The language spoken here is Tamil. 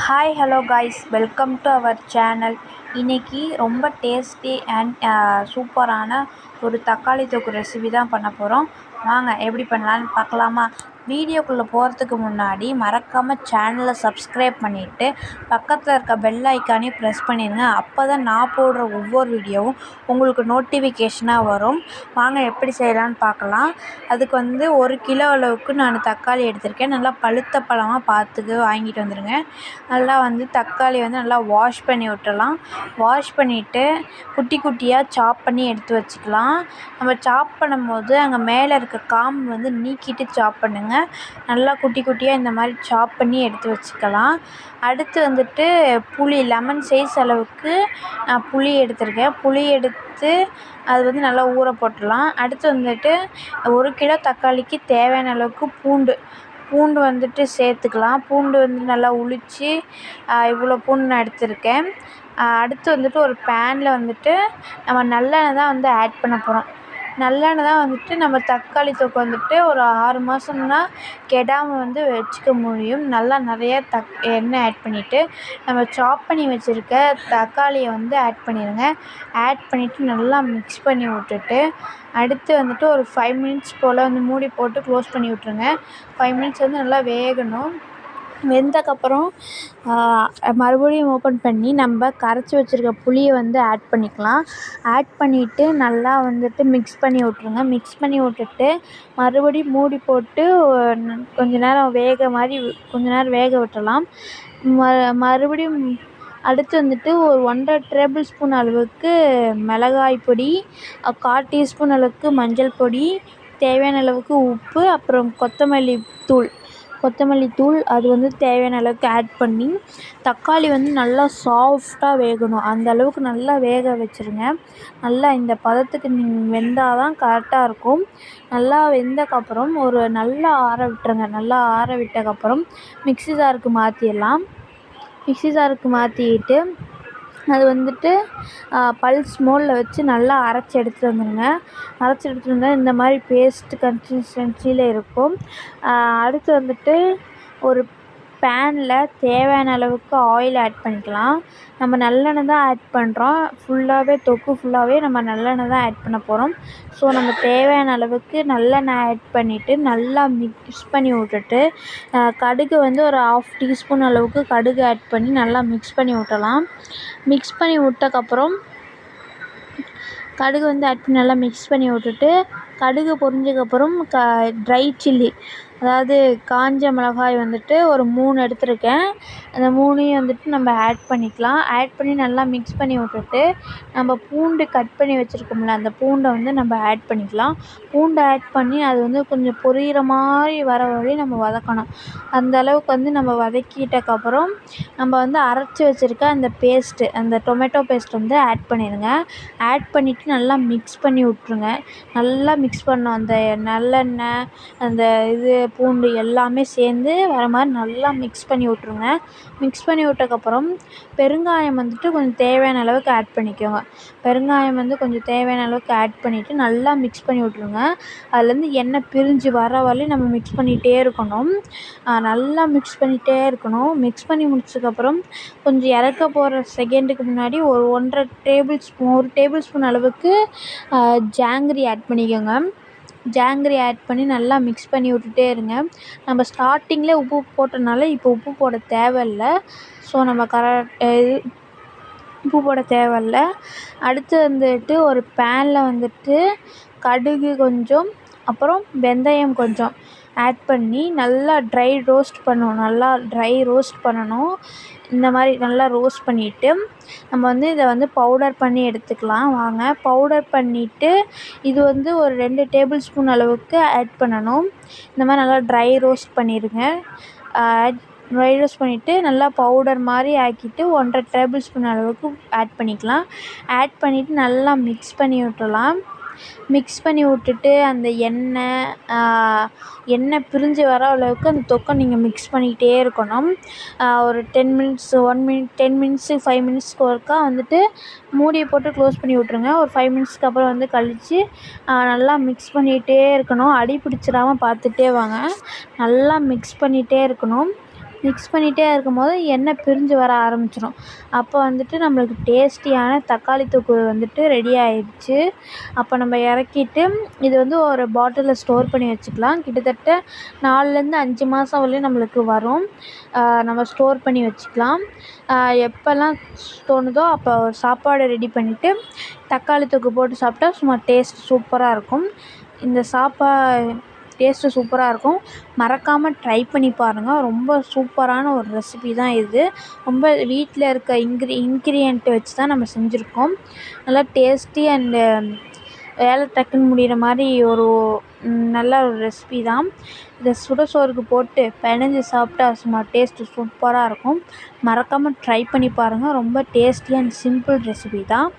Hi hello guys, welcome to our channel. இன்றைக்கி ரொம்ப டேஸ்டி அண்ட் சூப்பரான ஒரு தக்காளி தொக்கு ரெசிபி தான் பண்ண போகிறோம். வாங்க எப்படி பண்ணலான்னு பார்க்கலாமா? வீடியோக்குள்ளே போகிறதுக்கு முன்னாடி மறக்காமல் சேனலை சப்ஸ்கிரைப் பண்ணிவிட்டு பக்கத்தில் இருக்க பெல் ஐக்கானையும் ப்ரெஸ் பண்ணிடுங்க. அப்போ தான் நான் போடுற ஒவ்வொரு வீடியோவும் உங்களுக்கு நோட்டிஃபிகேஷனாக வரும். வாங்க எப்படி செய்யலான்னு பார்க்கலாம். அதுக்கு 1 கிலோ அளவுக்கு நான் தக்காளி எடுத்திருக்கேன். நல்லா பழுத்த பழமாக பார்த்துக்கு வாங்கிட்டு வந்துடுங்க. நல்லா தக்காளி நல்லா வாஷ் பண்ணி விட்டுறலாம். வாஷ் பண்ணிவிட்டு குட்டி குட்டியாக சாப் பண்ணி எடுத்து வச்சுக்கலாம். நம்ம சாப் பண்ணும்போது அங்கே மேலே இருக்க காம்பு நீக்கிட்டு சாப் பண்ணுங்கள். நல்லா குட்டி குட்டியாக இந்த மாதிரி சாப் பண்ணி எடுத்து வச்சுக்கலாம். அடுத்து புளி, லெமன் சைஸ் அளவுக்கு நான் புளி எடுத்திருக்கேன். புளி எடுத்து அது நல்லா ஊற போட்டுடலாம். அடுத்து 1 கிலோ தக்காளிக்கு தேவையான அளவுக்கு பூண்டு சேர்த்துக்கலாம். பூண்டு நல்லா உளித்து இவ்வளோ பூண்டு நான் எடுத்திருக்கேன். அடுத்து ஒரு பேனில் நம்ம நல்லெண்ணெய் தான் ஆட் பண்ண போகிறோம். நல்லெண்ணெய் தான் நம்ம தக்காளி தொக்கு ஒரு 6 மாதம்னா கெடாமல் வச்சுக்க முடியும். நல்லா நிறைய எண்ணெய் ஆட் பண்ணிவிட்டு நம்ம சாப் பண்ணி வச்சுருக்க தக்காளியை ஆட் பண்ணிடுங்க. ஆட் பண்ணிவிட்டு நல்லா மிக்ஸ் பண்ணி விட்டுட்டு அடுத்து ஒரு 5 மினிட்ஸ் போல் மூடி போட்டு க்ளோஸ் பண்ணி விட்ருங்க. 5 மினிட்ஸ் நல்லா வேகணும். வெந்தக்கப்புறம் மறுபடியும் ஓப்பன் பண்ணி நம்ம கரைச்சி வச்சுருக்க புளியை ஆட் பண்ணிக்கலாம். ஆட் பண்ணிவிட்டு நல்லா மிக்ஸ் பண்ணி விட்ருங்க. மிக்ஸ் பண்ணி விட்டுட்டு மறுபடியும் மூடி போட்டு கொஞ்ச நேரம் வேக விட்டுறலாம். மறுபடியும் அடுத்து ஒரு 1½ டேபிள் ஸ்பூன் அளவுக்கு மிளகாய் பொடி, 1/4 டீஸ்பூன் அளவுக்கு மஞ்சள் பொடி, தேவையான அளவுக்கு உப்பு, அப்புறம் கொத்தமல்லி தூள் அது தேவையான அளவுக்கு ஆட் பண்ணி தக்காளி நல்லா சாஃப்டாக வேகணும். அந்த அளவுக்கு நல்லா வேக வச்சுருங்க. நல்லா இந்த பதத்துக்கு வெந்தால் தான் கரெக்டாக இருக்கும். நல்லா வெந்தக்கப்புறம் நல்லா ஆற விட்டுருங்க. நல்லா ஆற விட்டக்கப்புறம் மிக்ஸி ஜாருக்கு மாற்றிடலாம். மிக்ஸி ஜாருக்கு மாற்றிட்டு அது பல்ஸ் மோடில் வச்சு நல்லா அரைச்சி எடுத்துகிட்டு வந்துடுங்க. அரைச்சி எடுத்துகிட்டு வந்தால் இந்த மாதிரி பேஸ்ட் கன்சிஸ்டன்சியில் இருக்கும். அடுத்து ஒரு பேனில் தேவையான அளவுக்கு ஆயில் ஆட் பண்ணிக்கலாம். நம்ம நல்லெண்ணெய் தான் ஆட் பண்ணுறோம். தொக்கு ஃபுல்லாகவே நம்ம நல்லெண்ணெய் தான் ஆட் பண்ண போகிறோம். ஸோ நம்ம தேவையான அளவுக்கு நல்லெண்ணெய் ஆட் பண்ணிவிட்டு நல்லா மிக்ஸ் பண்ணி விட்டுட்டு கடுகு ஒரு 1/2 டீஸ்பூன் அளவுக்கு கடுகு ஆட் பண்ணி நல்லா மிக்ஸ் பண்ணி விட்டலாம். மிக்ஸ் பண்ணி விட்டக்கப்புறம் கடுகு ஆட் பண்ணி நல்லா மிக்ஸ் பண்ணி விட்டுட்டு கடுகு பொரிஞ்சதுக்கப்புறம் ட்ரை சில்லி, அதாவது காஞ்ச மிளகாய் ஒரு 3 எடுத்திருக்கேன். அந்த 3ஐயும் நம்ம ஆட் பண்ணிக்கலாம். ஆட் பண்ணி நல்லா மிக்ஸ் பண்ணி விட்டுட்டு நம்ம பூண்டு கட் பண்ணி வச்சுருக்கோம்ல, அந்த பூண்டை நம்ம ஆட் பண்ணிக்கலாம். பூண்டை ஆட் பண்ணி அது கொஞ்சம் பொரியிற மாதிரி வர வரையும் நம்ம வதக்கணும். அந்த அளவுக்கு நம்ம வதக்கிட்டக்கப்புறம் நம்ம அரைச்சி வச்சுருக்க அந்த பேஸ்ட்டு, அந்த டொமேட்டோ பேஸ்ட் ஆட் பண்ணிடுங்க. ஆட் பண்ணிவிட்டு நல்லா மிக்ஸ் பண்ணி விட்ருங்க. நல்லா மிக்ஸ் பண்ணணும். அந்த நல்லெண்ணெய், அந்த பூண்டு எல்லாமே சேர்ந்து வர மாதிரி நல்லா மிக்ஸ் பண்ணி விட்ருங்க. மிக்ஸ் பண்ணி விட்டக்கப்புறம் பெருங்காயம் கொஞ்சம் தேவையான அளவுக்கு ஆட் பண்ணிக்கோங்க. பெருங்காயம் கொஞ்சம் தேவையான அளவுக்கு ஆட் பண்ணிவிட்டு நல்லா மிக்ஸ் பண்ணி விட்ருங்க. அதுலேருந்து எண்ணெய் பிரிஞ்சு வர வரையும் நம்ம மிக்ஸ் பண்ணிகிட்டே இருக்கணும். நல்லா மிக்ஸ் பண்ணிகிட்டே இருக்கணும். மிக்ஸ் பண்ணி முடிச்சதுக்கப்புறம் கொஞ்சம் இறக்க போகிற செகண்டுக்கு முன்னாடி ஒரு 1 டேபிள் ஸ்பூன் அளவுக்கு ஜாங்கிரி ஆட் பண்ணிக்கோங்க. ஜாங்கிரி ஆட் பண்ணி நல்லா மிக்ஸ் பண்ணி விட்டுட்டே இருங்க. நம்ம ஸ்டார்டிங்கில் உப்பு போட்டனால இப்போ உப்பு போட தேவையில்லை. ஸோ நம்ம உப்பு போட தேவையில்ல. அடுத்து ஒரு பேனில் கடுகு கொஞ்சம், அப்புறம் வெந்தயம் கொஞ்சம் ஆட் பண்ணி நல்லா ட்ரை ரோஸ்ட் பண்ணணும். இந்த மாதிரி நல்லா ரோஸ்ட் பண்ணிவிட்டு நம்ம இதை பவுடர் பண்ணி எடுத்துக்கலாம். வாங்க, பவுடர் பண்ணிவிட்டு இது ஒரு 2 டேபிள் ஸ்பூன் அளவுக்கு ஆட் பண்ணணும். இந்த மாதிரி நல்லா ட்ரை ரோஸ்ட் பண்ணிடுங்க. ட்ரை ரோஸ்ட் பண்ணிவிட்டு நல்லா பவுடர் மாதிரி ஆக்கிட்டு 1½ டேபிள் ஸ்பூன் அளவுக்கு ஆட் பண்ணிக்கலாம். ஆட் பண்ணிவிட்டு நல்லா மிக்ஸ் பண்ணி விட்டுறலாம். மிக்ஸ் பண்ணி விட்டுட்டு அந்த எண்ணெய் பிரிஞ்சு வர அளவுக்கு அந்த தொக்கை நீங்கள் மிக்ஸ் பண்ணிக்கிட்டே இருக்கணும். ஒரு 10 மினிட்ஸ் 10 மினிட்ஸு 5 மினிட்ஸ்க்கு ஒருக்கா மூடியை போட்டு க்ளோஸ் பண்ணி விட்ருங்க. ஒரு 5 மினிட்ஸ்க்கு அப்புறம் கழித்து நல்லா மிக்ஸ் பண்ணிகிட்டே இருக்கணும். அடி பிடிச்சிடாமல் பார்த்துட்டே வாங்க. நல்லா மிக்ஸ் பண்ணிகிட்டே இருக்கணும். மிக்ஸ் பண்ணிகிட்டே இருக்கும்போது எண்ணெய் பிரிஞ்சு வர ஆரம்பிச்சிடும். அப்போ வந்துட்டு நம்மளுக்கு டேஸ்டியான தக்காளி தொக்கு வந்துட்டு ரெடி ஆயிடுச்சு. அப்போ நம்ம இறக்கிட்டு இது வந்து ஒரு பாட்டிலில் ஸ்டோர் பண்ணி வச்சுக்கலாம். கிட்டத்தட்ட 4லேருந்து 5 மாதம் வரையும் நம்மளுக்கு வரும். நம்ம ஸ்டோர் பண்ணி வச்சுக்கலாம். எப்போல்லாம் தோணுதோ அப்போ சாப்பாடு ரெடி பண்ணிவிட்டு தக்காளி தொக்கு போட்டு சாப்பிட்டா சும்மா டேஸ்ட் சூப்பராக இருக்கும். இந்த டேஸ்ட்டு சூப்பராக இருக்கும். மறக்காமல் ட்ரை பண்ணி பாருங்கள். ரொம்ப சூப்பரான ஒரு ரெசிபி தான் இது. ரொம்ப வீட்டில் இருக்க இன்க்ரீடியன்ட் வச்சு தான் நம்ம செஞ்சுருக்கோம். நல்லா டேஸ்டி அண்டு வேலை டக்குன்னு முடிகிற மாதிரி ஒரு நல்ல ஒரு ரெசிபி தான். இதை சுடுசோறுக்கு போட்டு பெனஞ்சு சாப்பிட்டா சும்மா டேஸ்ட்டு சூப்பராக இருக்கும். மறக்காமல் ட்ரை பண்ணி பாருங்கள். ரொம்ப டேஸ்டி அண்ட் சிம்பிள் ரெசிபி தான்.